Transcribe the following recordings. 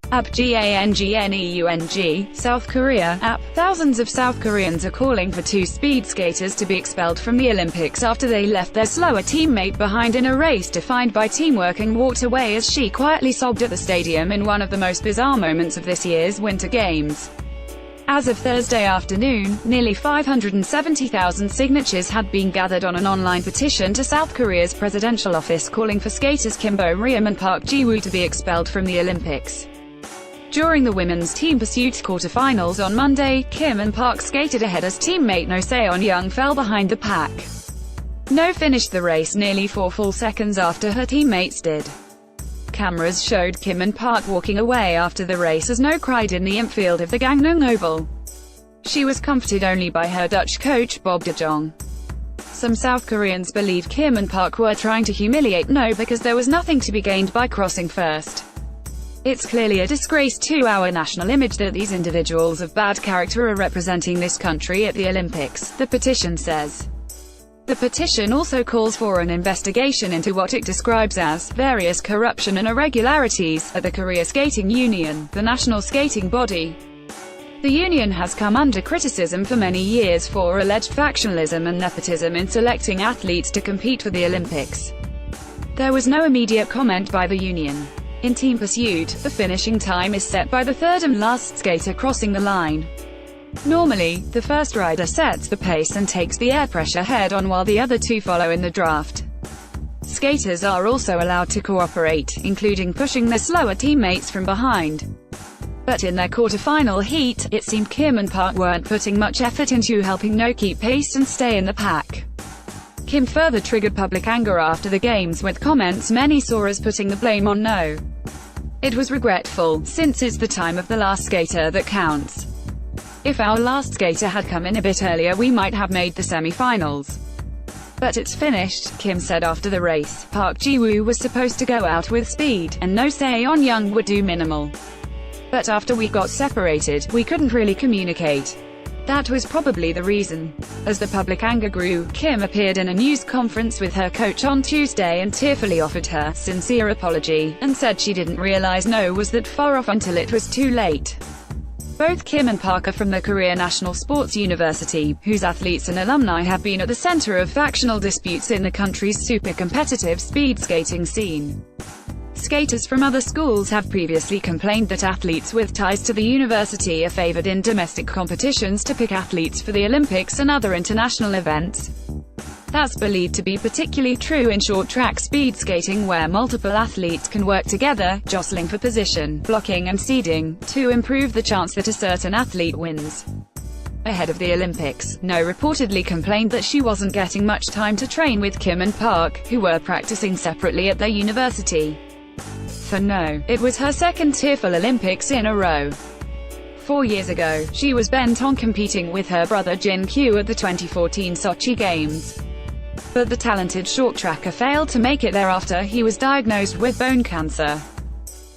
GANGNEUNG, South Korea, app. Thousands of South Koreans are calling for two speed skaters to be expelled from the Olympics after they left their slower teammate behind in a race defined by teamwork and walked away as she quietly sobbed at the stadium in one of the most bizarre moments of this year's Winter Games. As of Thursday afternoon, nearly 570,000 signatures had been gathered on an online petition to South Korea's presidential office calling for skaters Kim Bo-ryum and Park Ji-woo to be expelled from the Olympics. During the women's team pursuit quarterfinals on Monday, Kim and Park skated ahead as teammate No Seon-young fell behind the pack. No finished the race nearly 4 full seconds after her teammates did. Cameras showed Kim and Park walking away after the race as No cried in the infield of the Gangneung Oval. She was comforted only by her Dutch coach Bob de Jong. Some South Koreans believe Kim and Park were trying to humiliate No because there was nothing to be gained by crossing first. It's clearly a disgrace to our national image that these individuals of bad character are representing this country at the Olympics, the petition says. The petition also calls for an investigation into what it describes as various corruption and irregularities at the Korea Skating Union, the national skating body. The union has come under criticism for many years for alleged factionalism and nepotism in selecting athletes to compete for the Olympics. There was no immediate comment by the union. In team pursuit, the finishing time is set by the third and last skater crossing the line. Normally, the first rider sets the pace and takes the air pressure head-on while the other two follow in the draft. Skaters are also allowed to cooperate, including pushing their slower teammates from behind. But in their quarterfinal heat, it seemed Kim and Park weren't putting much effort into helping No keep pace and stay in the pack. Kim further triggered public anger after the games with comments many saw as putting the blame on No. It was regretful, since it's the time of the last skater that counts. If our last skater had come in a bit earlier we might have made the semi-finals. But it's finished, Kim said after the race. Park Ji-woo was supposed to go out with speed, and No Seon-young would do minimal. But after we got separated, we couldn't really communicate. That was probably the reason. As the public anger grew, Kim appeared in a news conference with her coach on Tuesday and tearfully offered her sincere apology, and said she didn't realize No was that far off until it was too late. Both Kim and Park are from the Korea National Sports University, whose athletes and alumni have been at the center of factional disputes in the country's super competitive speed skating scene. Skaters from other schools have previously complained that athletes with ties to the university are favored in domestic competitions to pick athletes for the Olympics and other international events. That's believed to be particularly true in short-track speed skating where multiple athletes can work together, jostling for position, blocking and seeding, to improve the chance that a certain athlete wins. Ahead of the Olympics, No reportedly complained that she wasn't getting much time to train with Kim and Park, who were practicing separately at their university. For No, it was her second tearful Olympics in a row. 4 years ago, she was bent on competing with her brother Jin Kyu at the 2014 Sochi Games. But the talented short tracker failed to make it there after he was diagnosed with bone cancer.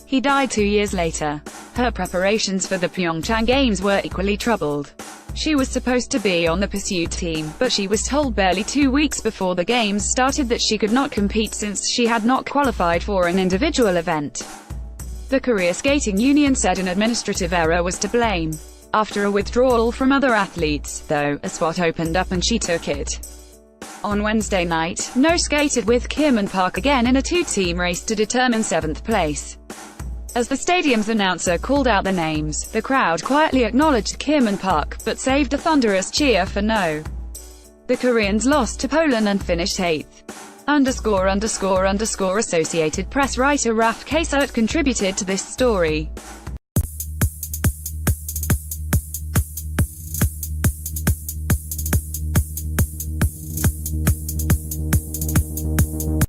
He died 2 years later. Her preparations for the Pyeongchang Games were equally troubled. She was supposed to be on the pursuit team, but she was told barely 2 weeks before the games started that she could not compete since she had not qualified for an individual event. The Korea Skating Union said an administrative error was to blame. After a withdrawal from other athletes, though, a spot opened up and she took it. On Wednesday night, No skated with Kim and Park again in a two-team race to determine 7th place. As the stadium's announcer called out their names, the crowd quietly acknowledged Kim and Park, but saved a thunderous cheer for No. The Koreans lost to Poland and finished 8th. Associated Press writer Raf Kasert contributed to this story.